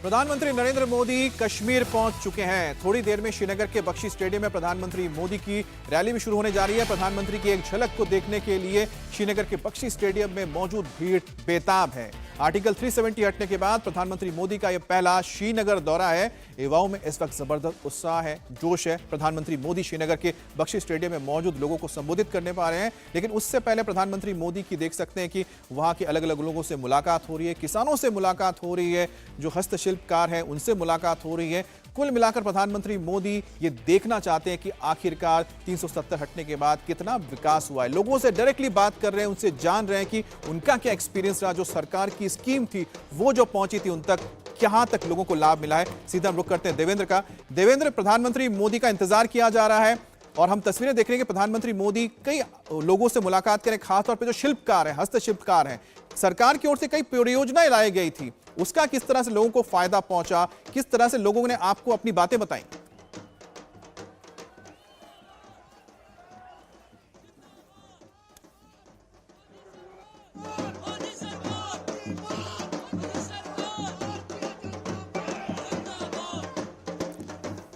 प्रधानमंत्री नरेंद्र मोदी कश्मीर पहुंच चुके हैं। थोड़ी देर में श्रीनगर के बख्शी स्टेडियम में प्रधानमंत्री मोदी की रैली भी शुरू होने जा रही है। प्रधानमंत्री की एक झलक को देखने के लिए श्रीनगर के बख्शी स्टेडियम में मौजूद भीड़ बेताब है। आर्टिकल 370 हटने के बाद प्रधानमंत्री मोदी का यह पहला श्रीनगर दौरा है। युवाओं में इस वक्त जबरदस्त उत्साह है, जोश है। प्रधानमंत्री मोदी श्रीनगर के बख्शी स्टेडियम में मौजूद लोगों को संबोधित करने पा रहे हैं, लेकिन उससे पहले प्रधानमंत्री मोदी की देख सकते हैं कि वहां के अलग अलग लोगों से मुलाकात हो रही है, किसानों से मुलाकात हो रही है, जो हस्तशिल्पकार हैं उनसे मुलाकात हो रही है। कुल मिलाकर प्रधानमंत्री मोदी ये देखना चाहते हैं कि आखिरकार 370 हटने के बाद कितना विकास हुआ है। लोगों से डायरेक्टली बात कर रहे हैं, उनसे जान रहे हैं कि उनका क्या एक्सपीरियंस रहा, जो सरकार की स्कीम थी वो जो पहुंची थी उन तक कहां तक लोगों को लाभ मिला है। सीधा हम रुख करते हैं देवेंद्र का। देवेंद्र, प्रधानमंत्री मोदी का इंतजार किया जा रहा है और हम तस्वीरें देख रहे हैं कि प्रधानमंत्री मोदी कई लोगों से मुलाकात करें, खासतौर पर जो शिल्पकार हैं, हस्तशिल्पकार हैं। सरकार की ओर से कई परियोजनाएं लाई गई थी, उसका किस तरह से लोगों को फायदा पहुंचा, किस तरह से लोगों ने आपको अपनी बातें बताई?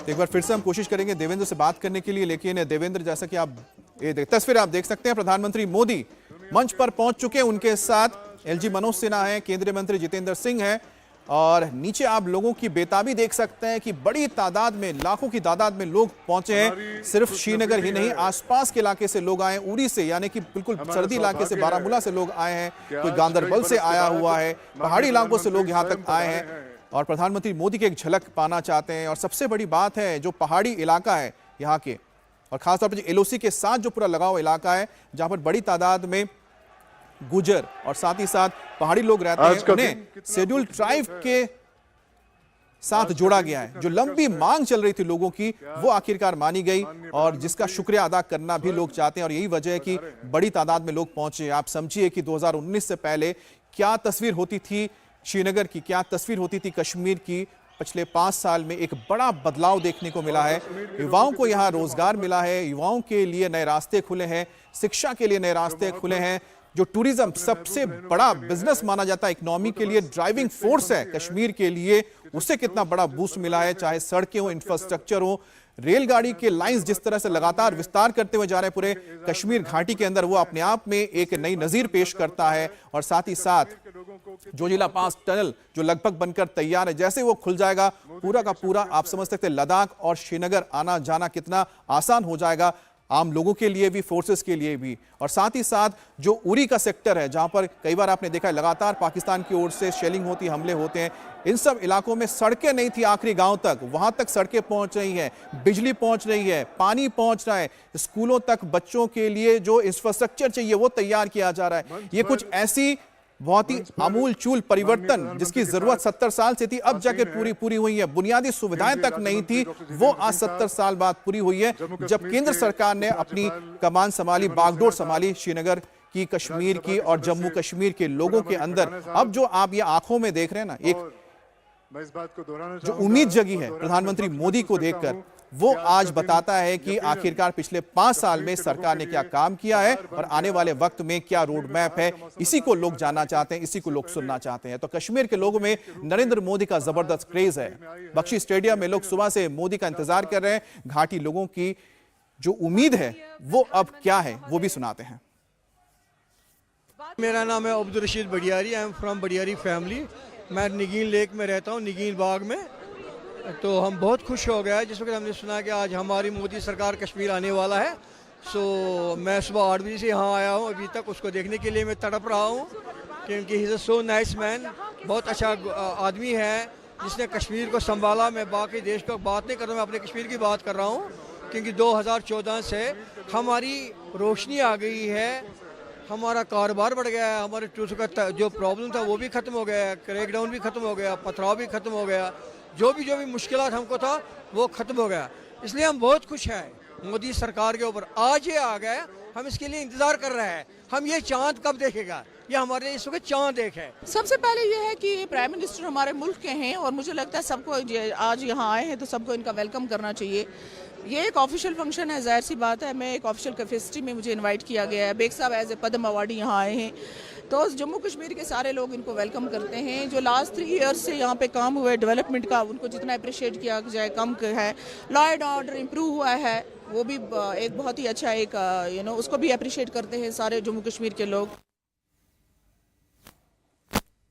एक बार फिर से हम कोशिश करेंगे देवेंद्र से बात करने के लिए, लेकिन देवेंद्र, जैसा कि आप ये तस्वीर आप देख सकते हैं, प्रधानमंत्री मोदी मंच पर पहुंच चुके हैं। उनके साथ एलजी मनोज सिन्हा हैं, केंद्रीय मंत्री जितेंद्र सिंह हैं और नीचे आप लोगों की बेताबी देख सकते हैं कि बड़ी तादाद में, लाखों की तादाद में लोग पहुंचे हैं। सिर्फ श्रीनगर ही नहीं, आसपास के इलाके से लोग आए, उरी से, यानी कि बिल्कुल सर्दी इलाके से, बारामूला से लोग आए हैं, कोई गांदरबल से आया हुआ है, पहाड़ी इलाकों से लोग यहां तक आए हैं और प्रधानमंत्री मोदी की एक झलक पाना चाहते हैं। और सबसे बड़ी बात है, जो पहाड़ी इलाका है यहाँ के, और खासतौर पर जो एलओसी के साथ जो पूरा लगा हुआ इलाका है, जहां पर बड़ी तादाद में गुजर और साथ ही साथ पहाड़ी लोग रहते हैं, उन्हें शेड्यूल ट्राइब के साथ जोड़ा गया है। जो लंबी मांग चल रही थी लोगों की, वो आखिरकार मानी गई और जिसका शुक्रिया अदा करना भी लोग चाहते हैं और यही वजह है कि बड़ी तादाद में लोग पहुंचे। आप समझिए कि 2019 से पहले क्या तस्वीर होती थी श्रीनगर की, क्या तस्वीर होती थी कश्मीर की। पिछले 5 साल में एक बड़ा बदलाव देखने को मिला है। युवाओं को यहाँ रोजगार मिला है, युवाओं के लिए नए रास्ते खुले हैं, शिक्षा के लिए नए रास्ते खुले हैं। जो टूरिज्म सबसे बड़ा बिजनेस माना जाता है, इकोनॉमी के लिए ड्राइविंग फोर्स है कश्मीर के लिए, उससे कितना बड़ा बूस्ट मिला है। चाहे सड़कें हो, इंफ्रास्ट्रक्चर हो, रेलगाड़ी के लाइंस जिस तरह से लगातार विस्तार करते हुए जा रहे हैं पूरे कश्मीर घाटी के अंदर, वो अपने आप में एक नई नजीर पेश करता है। और साथ ही साथ जोजिला पास टनल जो लगभग बनकर तैयार है, जैसे वो खुल जाएगा पूरा का पूरा, आप समझ सकते हैं लद्दाख और श्रीनगर आना जाना कितना आसान हो जाएगा, आम लोगों के लिए भी, फोर्सेस के लिए भी। और साथ ही साथ जो उरी का सेक्टर है, जहां पर कई बार आपने देखा है लगातार पाकिस्तान की ओर से शेलिंग होती, हमले होते हैं, इन सब इलाकों में सड़कें नहीं थी आखिरी गांव तक, वहां तक सड़कें पहुंच रही हैं, बिजली पहुंच रही है, पानी पहुंच रहा है, स्कूलों तक बच्चों के लिए जो इंफ्रास्ट्रक्चर चाहिए वो तैयार किया जा रहा है। ये कुछ ऐसी बहुत ही आमूल चूल परिवर्तन जिसकी जरूरत 70 साल से थी, अब जाकर पूरी हुई है। बुनियादी सुविधाएं तक नहीं थी, वो आज 70 साल बाद पूरी हुई है, जब केंद्र सरकार ने अपनी कमान संभाली, बागडोर संभाली श्रीनगर की, कश्मीर की और जम्मू कश्मीर के लोगों के अंदर। अब जो आप ये आंखों में देख रहे हैं ना, एक जो उम्मीद जगी है प्रधानमंत्री मोदी को देखकर, वो आज बताता है कि आखिरकार पिछले 5 साल में सरकार ने क्या काम किया है और आने वाले वक्त में क्या रोड मैप है। इसी को लोग जानना चाहते हैं, इसी को लोग सुनना चाहते हैं। तो कश्मीर के लोगों में नरेंद्र मोदी का जबरदस्त क्रेज है। बख्शी स्टेडियम में लोग सुबह से मोदी का इंतजार कर रहे हैं। घाटी लोगों की जो उम्मीद है वो अब क्या है, वो भी सुनाते हैं। मेरा नाम है Abdul Rashid Badiyari, I am from Badiyari family. मैं निगीन लेक में रहता हूँ, निगीन बाग में। तो हम बहुत खुश हो गए जिस वक्त हमने सुना कि आज हमारी मोदी सरकार कश्मीर आने वाला है। मैं सुबह 8 बजे से यहाँ आया हूँ, अभी तक उसको देखने के लिए मैं तड़प रहा हूँ, क्योंकि he is a so nice man, बहुत अच्छा आदमी है जिसने कश्मीर को संभाला। मैं बाकी देश को बात नहीं कर रहा हूँ, मैं अपने कश्मीर की बात कर रहा हूँ, क्योंकि 2014 से हमारी रोशनी आ गई है, हमारा कारोबार बढ़ गया है, हमारे टूरिस्ट का जो प्रॉब्लम था वो भी ख़त्म हो गया, क्रैकडाउन भी ख़त्म हो गया, पथराव भी ख़त्म हो गया, जो भी मुश्किलात हमको था वो ख़त्म हो गया। इसलिए हम बहुत खुश हैं मोदी सरकार के ऊपर। आज ये आ गया, हम इसके लिए इंतज़ार कर रहे हैं, हम ये चांद कब देखेगा, ये हमारे इस वक्त चांद एक है। सबसे पहले ये है कि प्राइम मिनिस्टर हमारे मुल्क के हैं और मुझे लगता है सबको आज यहाँ आए हैं तो सबको इनका वेलकम करना चाहिए। ये एक ऑफिशियल फंक्शन है, जाहिर सी बात है, मैं एक ऑफिशियल कैपेसिटी में मुझे इनवाइट किया गया है। बेग साहब एज ए पद्म अवार्डी यहाँ आए हैं। तो जम्मू कश्मीर के सारे लोग इनको वेलकम करते हैं। जो लास्ट 3 ईयर्स से यहाँ पे काम हुआ है डेवलपमेंट का, उनको जितना अप्रिशिएट किया जाए कम है। लॉ एंड ऑर्डर इम्प्रूव हुआ है, वो भी एक बहुत ही अच्छा एक उसको भी अप्रिशिएट करते हैं सारे जम्मू कश्मीर के लोग।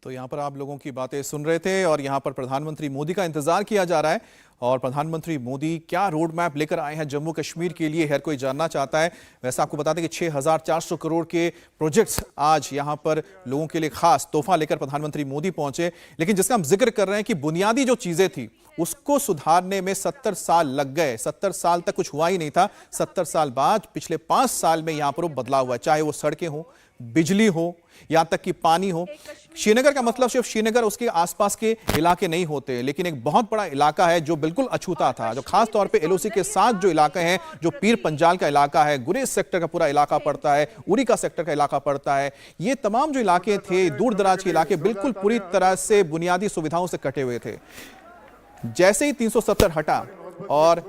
तो यहाँ पर आप लोगों की बातें सुन रहे थे और यहाँ पर प्रधानमंत्री मोदी का इंतजार किया जा रहा है और प्रधानमंत्री मोदी क्या रोड मैप लेकर आए हैं जम्मू कश्मीर के लिए, हर कोई जानना चाहता है। वैसे आपको बता दें कि 6,400 करोड़ के प्रोजेक्ट्स आज यहाँ पर लोगों के लिए खास तोहफा लेकर प्रधानमंत्री मोदी पहुंचे। लेकिन जिसका हम जिक्र कर रहे हैं कि बुनियादी जो चीजें थी उसको सुधारने में 70 साल लग गए। 70 साल तक कुछ हुआ ही नहीं था। 70 साल बाद पिछले 5 साल में यहाँ पर बदलाव हुआ, चाहे वो सड़कें हो, बिजली हो, यहां तक कि पानी हो। श्रीनगर का मतलब सिर्फ श्रीनगर उसके आसपास के इलाके नहीं होते, लेकिन एक बहुत बड़ा इलाका है जो बिल्कुल अछूता था, जो खास तौर पे एलओसी के साथ जो इलाके हैं, जो पीर पंजाल का इलाका है, गुरेज सेक्टर का पूरा इलाका पड़ता है, उरी का सेक्टर का इलाका पड़ता है, ये तमाम जो इलाके थे, दूर दराज के इलाके बिल्कुल पूरी तरह से बुनियादी सुविधाओं से कटे हुए थे। जैसे ही 370 हटा और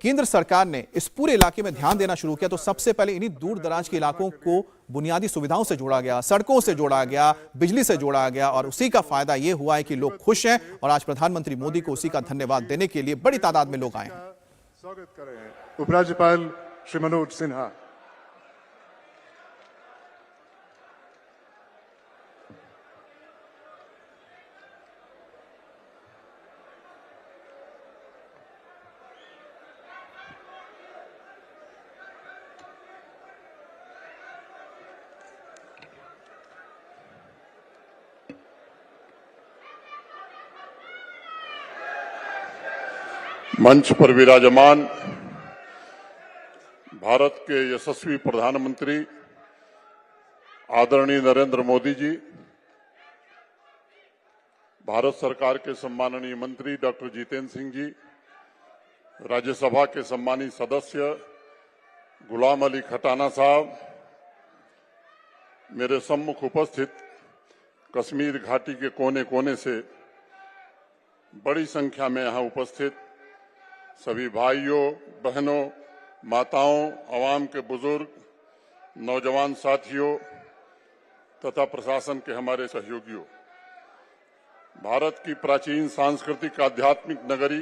केंद्र सरकार ने इस पूरे इलाके में ध्यान देना शुरू किया, तो सबसे पहले इन्हीं दूर दराज के इलाकों को बुनियादी सुविधाओं से जोड़ा गया, सड़कों से जोड़ा गया, बिजली से जोड़ा गया और उसी का फायदा यह हुआ है कि लोग खुश हैं और आज प्रधानमंत्री मोदी को उसी का धन्यवाद देने के लिए बड़ी तादाद में लोग आए हैं। स्वागत करें उपराज्यपाल श्री मनोज सिन्हा। मंच पर विराजमान भारत के यशस्वी प्रधानमंत्री आदरणीय नरेंद्र मोदी जी, भारत सरकार के सम्माननीय मंत्री डॉक्टर जितेंद्र सिंह जी, राज्यसभा के सम्मानित सदस्य गुलाम अली खटाना साहब, मेरे सम्मुख उपस्थित कश्मीर घाटी के कोने कोने से बड़ी संख्या में यहां उपस्थित सभी भाइयों, बहनों, माताओं, आवाम के बुजुर्ग, नौजवान साथियों तथा प्रशासन के हमारे सहयोगियों, भारत की प्राचीन सांस्कृतिक आध्यात्मिक नगरी,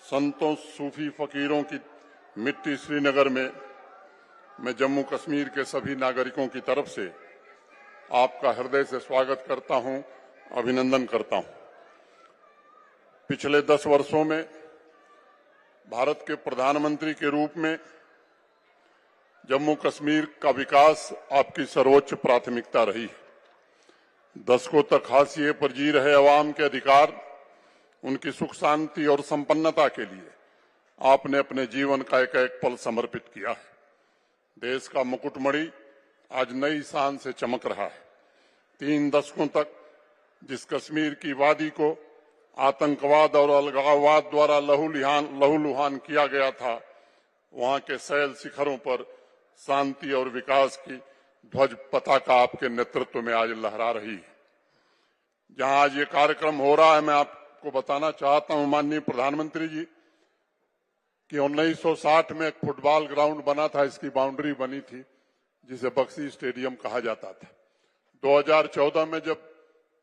संतों, सूफी फकीरों की मिट्टी श्रीनगर में मैं जम्मू कश्मीर के सभी नागरिकों की तरफ से आपका हृदय से स्वागत करता हूं, अभिनंदन करता हूं। पिछले 10 वर्षों में भारत के प्रधानमंत्री के रूप में जम्मू कश्मीर का विकास आपकी सर्वोच्च प्राथमिकता रही है। दशकों तक हाशिए पर जी रहे अवाम के अधिकार, उनकी सुख शांति और संपन्नता के लिए आपने अपने जीवन का एक एक पल समर्पित किया है। देश का मुकुटमणि आज नई शान से चमक रहा है। 3 दशकों तक जिस कश्मीर की वादी को आतंकवाद और अलगाववाद द्वारा लहूलुहान किया गया था, वहां के शैल शिखरों पर शांति और विकास की ध्वज पताका आपके नेतृत्व में आज लहरा रही है। जहां आज ये कार्यक्रम हो रहा है, मैं आपको बताना चाहता हूं माननीय प्रधानमंत्री जी कि 1960 में एक फुटबॉल ग्राउंड बना था, इसकी बाउंड्री बनी थी जिसे बक्सी स्टेडियम कहा जाता था। 2014 में जब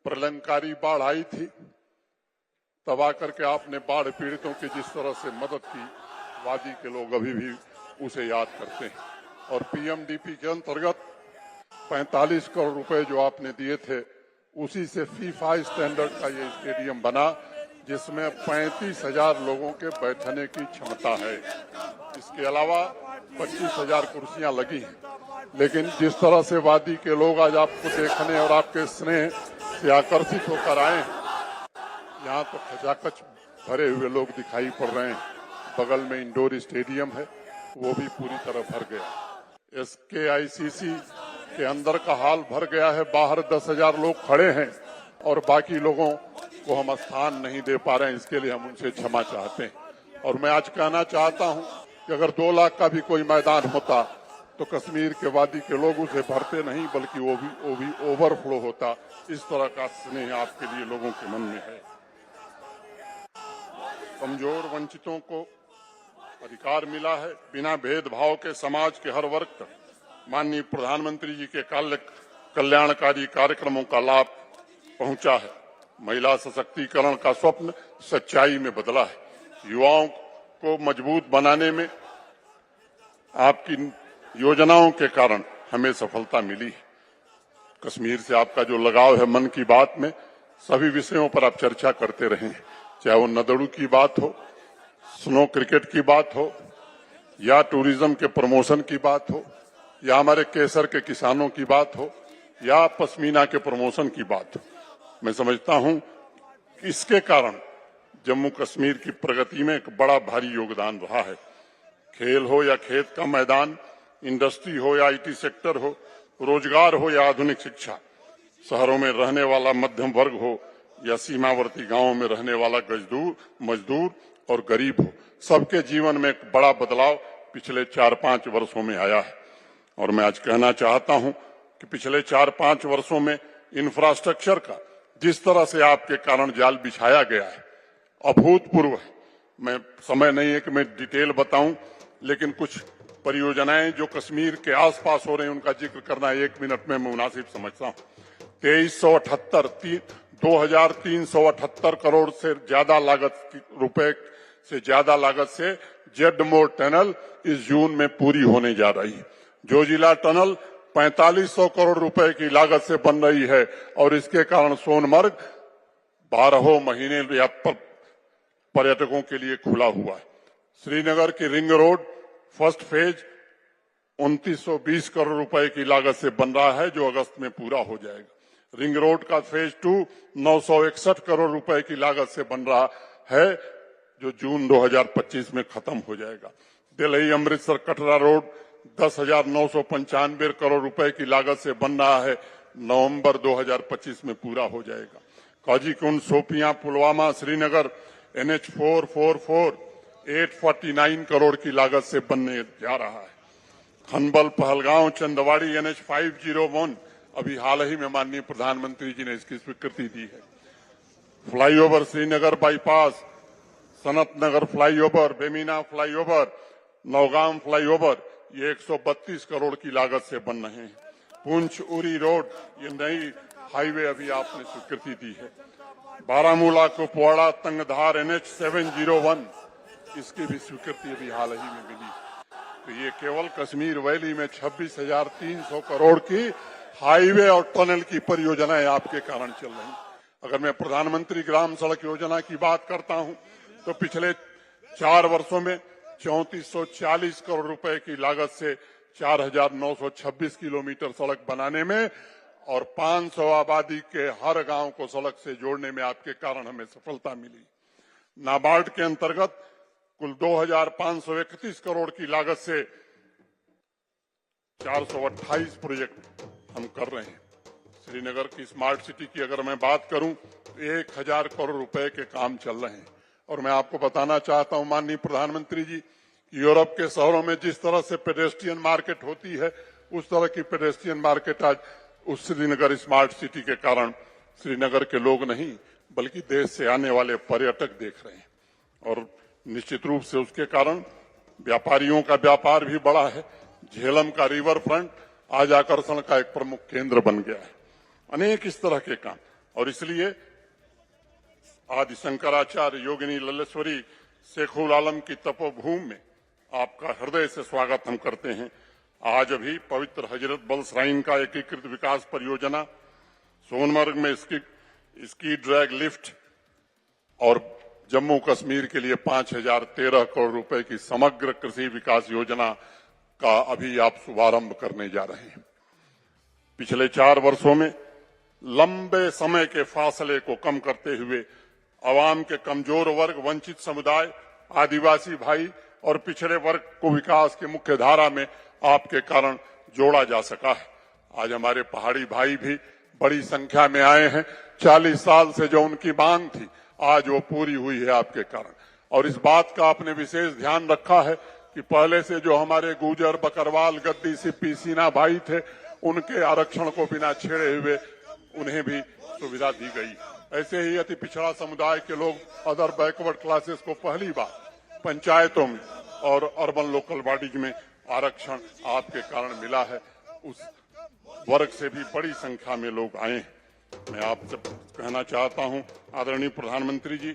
प्रलयंकारी बाढ़ आई थी, तब आकर के आपने बाढ़ पीड़ितों की जिस तरह से मदद की, वादी के लोग अभी भी उसे याद करते हैं। और पीएमडीपी के अंतर्गत 45 करोड़ रुपए जो आपने दिए थे, उसी से फीफा स्टैंडर्ड का ये स्टेडियम बना, जिसमें 35,000 लोगों के बैठने की क्षमता है। इसके अलावा 25,000 कुर्सियां लगी हैं। लेकिन जिस तरह से वादी के लोग आज आपको देखने और आपके स्नेह से आकर्षित होकर आए हैं, यहाँ तो खचाखच भरे हुए लोग दिखाई पड़ रहे हैं। बगल में इंडोर स्टेडियम है, वो भी पूरी तरह भर गया। SKICC के अंदर का हाल भर गया है, बाहर 10,000 लोग खड़े हैं और बाकी लोगों को हम स्थान नहीं दे पा रहे हैं। इसके लिए हम उनसे क्षमा चाहते हैं। और मैं आज कहना चाहता हूं कि अगर 2 लाख का भी कोई मैदान होता तो कश्मीर के वादी के लोग उसे भरते नहीं, बल्कि वो भी ओवरफ्लो होता। इस तरह का स्नेह आपके लिए लोगों के मन में है। कमजोर वंचितों को अधिकार मिला है। बिना भेदभाव के समाज के हर वर्ग तक माननीय प्रधानमंत्री जी के कल्याणकारी कार्यक्रमों का लाभ पहुंचा है। महिला सशक्तिकरण का स्वप्न सच्चाई में बदला है। युवाओं को मजबूत बनाने में आपकी योजनाओं के कारण हमें सफलता मिली है। कश्मीर से आपका जो लगाव है, मन की बात में सभी विषयों पर आप चर्चा करते रहे, चाहे वो नदड़ू की बात हो, स्नो क्रिकेट की बात हो, या टूरिज्म के प्रमोशन की बात हो, या हमारे केसर के किसानों की बात हो, या पश्मीना के प्रमोशन की बात हो। मैं समझता हूं कि इसके कारण जम्मू कश्मीर की प्रगति में एक बड़ा भारी योगदान रहा है। खेल हो या खेत का मैदान, इंडस्ट्री हो या आईटी सेक्टर हो, रोजगार हो या आधुनिक शिक्षा, शहरों में रहने वाला मध्यम वर्ग हो या सीमावर्ती गांवों में रहने वाला मजदूर और गरीब हो, सबके जीवन में एक बड़ा बदलाव पिछले 4-5 वर्षों में आया है। और मैं आज कहना चाहता हूं कि पिछले 4-5 वर्षों में इंफ्रास्ट्रक्चर का जिस तरह से आपके कारण जाल बिछाया गया है, अभूतपूर्व है। मैं समय नहीं है कि मैं डिटेल बताऊं, लेकिन कुछ परियोजनाएं जो कश्मीर के आसपास हो रही हैं उनका जिक्र करना 1 मिनट में मुनासिब समझता हूं। 2378 करोड़ से ज्यादा लागत से जेडमोर टनल इस जून में पूरी होने जा रही है। जोजिला टनल 4500 करोड़ रुपए की लागत से बन रही है और इसके कारण सोनमर्ग 12 महीने पर्यटकों के लिए खुला हुआ है। श्रीनगर की ring road first phase 2920 crore रुपए की लागत से बन रहा है, जो अगस्त में पूरा हो जाएगा। रिंग रोड का फेज 2 961 करोड़ रुपए की लागत से बन रहा है, जो जून 2025 में खत्म हो जाएगा। दिल्ली अमृतसर कटरा रोड 10,995 करोड़ रुपए की लागत से बन रहा है, नवंबर 2025 में पूरा हो जाएगा। काजीकुंड शोपियां पुलवामा श्रीनगर NH 444 849 करोड़ की लागत से बनने जा रहा है। खनबल पहलगांव चंदवाड़ी NH 501 अभी हाल ही में माननीय प्रधानमंत्री जी ने इसकी स्वीकृति दी है। Flyover Srinagar bypass, Sanat Nagar flyover, Bemina flyover, Nowgam flyover, ये 132 करोड़ की लागत से बन रहे हैं। पुंछ उरी रोड, ये नई हाईवे अभी आपने स्वीकृति दी है। बारामूला कुपवाड़ा तंगधार NH 701, इसकी भी स्वीकृति अभी हाल ही में मिली। तो ये केवल कश्मीर वैली में 26,300 करोड़ की हाईवे और टनल की परियोजनाएं आपके कारण चल रही। अगर मैं प्रधानमंत्री ग्राम सड़क योजना की बात करता हूं तो पिछले 4 वर्षों में 3440 करोड़ रुपए की लागत से 4,926 किलोमीटर सड़क बनाने में और 500 आबादी के हर गांव को सड़क से जोड़ने में आपके कारण हमें सफलता मिली। नाबार्ड के अंतर्गत कुल 2,531 करोड़ की लागत से 428 प्रोजेक्ट हम कर रहे हैं। श्रीनगर की स्मार्ट सिटी की अगर मैं बात करूं तो 1,000 करोड़ रुपए के काम चल रहे हैं। और मैं आपको बताना चाहता हूं माननीय प्रधानमंत्री जी, यूरोप के शहरों में जिस तरह से पेडेस्ट्रियन मार्केट होती है, उस तरह की पेडेस्ट्रियन मार्केट आज उस श्रीनगर स्मार्ट सिटी के कारण श्रीनगर के लोग नहीं बल्कि देश से आने वाले पर्यटक देख रहे हैं। और निश्चित रूप से उसके कारण व्यापारियों का व्यापार भी बढ़ा है। झेलम का रिवर फ्रंट आज आकर्षण का एक प्रमुख केंद्र बन गया है। अनेक इस तरह के काम, और इसलिए आदि शंकराचार्य योगिनी लल्लेश्वरी शेखुल आलम की तपोभूमि में आपका हृदय से स्वागत हम करते हैं। आज अभी पवित्र हजरत बल श्राइन का एकीकृत विकास परियोजना, सोनमर्ग में स्की ड्रैग लिफ्ट और जम्मू कश्मीर के लिए 5,013 करोड़ रुपए की समग्र कृषि विकास योजना का अभी आप शुभारंभ करने जा रहे हैं। पिछले 4 वर्षों में लंबे समय के फासले को कम करते हुए आवाम के कमजोर वर्ग, वंचित समुदाय, आदिवासी भाई और पिछड़े वर्ग को विकास के मुख्य धारा में आपके कारण जोड़ा जा सका है। आज हमारे पहाड़ी भाई भी बड़ी संख्या में आए हैं। 40 साल से जो उनकी मांग थी आज वो पूरी हुई है आपके कारण। और इस बात का आपने विशेष ध्यान रखा है कि पहले से जो हमारे गुर्जर, बकरवाल, गद्दी, सिप्पी, सीना भाई थे, उनके आरक्षण को बिना छेड़े हुए उन्हें भी सुविधा दी गई। ऐसे ही अति पिछड़ा समुदाय के लोग, अदर बैकवर्ड क्लासेस को पहली बार पंचायतों में और अर्बन लोकल बॉडीज में आरक्षण आपके कारण मिला है। उस वर्ग से भी बड़ी संख्या में लोग आए हैं। मैं आपसे कहना चाहता हूं आदरणीय प्रधानमंत्री जी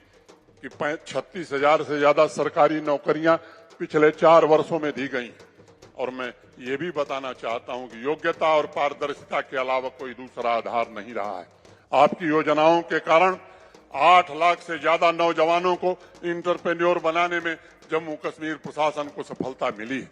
कि 36,000 से ज्यादा सरकारी नौकरियां पिछले 4 वर्षों में दी गई और मैं ये भी बताना चाहता हूं कि योग्यता और पारदर्शिता के अलावा कोई दूसरा आधार नहीं रहा है। आपकी योजनाओं के कारण 8 लाख से ज्यादा नौजवानों को इंटरप्रेन्योर बनाने में जम्मू कश्मीर प्रशासन को सफलता मिली है।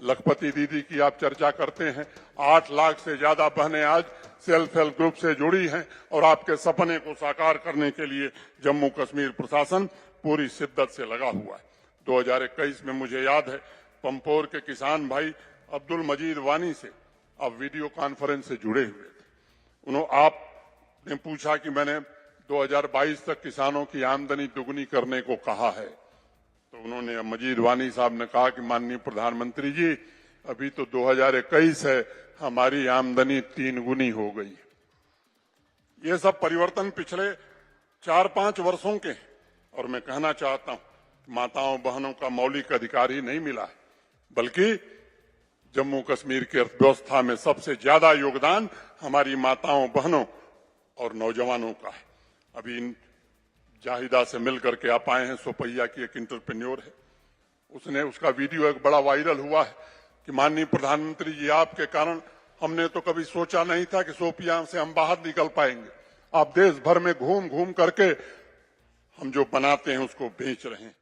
लखपति दीदी की आप चर्चा करते हैं, 8 लाख से ज्यादा बहनें आज सेल्फ हेल्प ग्रुप से जुड़ी हैं और आपके सपने को साकार करने के लिए जम्मू कश्मीर प्रशासन पूरी शिद्दत से लगा हुआ है। 2021 में मुझे याद है पंपोर के किसान भाई अब्दुल मजीद वानी से आप वीडियो कॉन्फ्रेंस से जुड़े हुए थे। आपने पूछा कि मैंने 2022 तक किसानों की आमदनी दुगनी करने को कहा है, तो उन्होंने मजीद वानी साहब ने कहा कि माननीय प्रधानमंत्री जी अभी तो 2021 है, हमारी आमदनी 3 गुनी हो गई। ये सब परिवर्तन पिछले 4-5 वर्षों के हैं और मैं कहना चाहता हूं माताओं बहनों का मौलिक अधिकार ही नहीं मिला है, बल्कि जम्मू कश्मीर की अर्थव्यवस्था में सबसे ज्यादा योगदान हमारी माताओं बहनों और नौजवानों का है। अभी जाहिदा से मिलकर के आप आए हैं, सोपैया की एक इंटरप्रेन्योर है, उसका वीडियो एक बड़ा वायरल हुआ है कि माननीय प्रधानमंत्री जी आपके कारण हमने तो कभी सोचा नहीं था कि सोपिया से हम बाहर निकल पाएंगे। आप देश भर में घूम घूम करके हम जो बनाते हैं उसको बेच रहे हैं।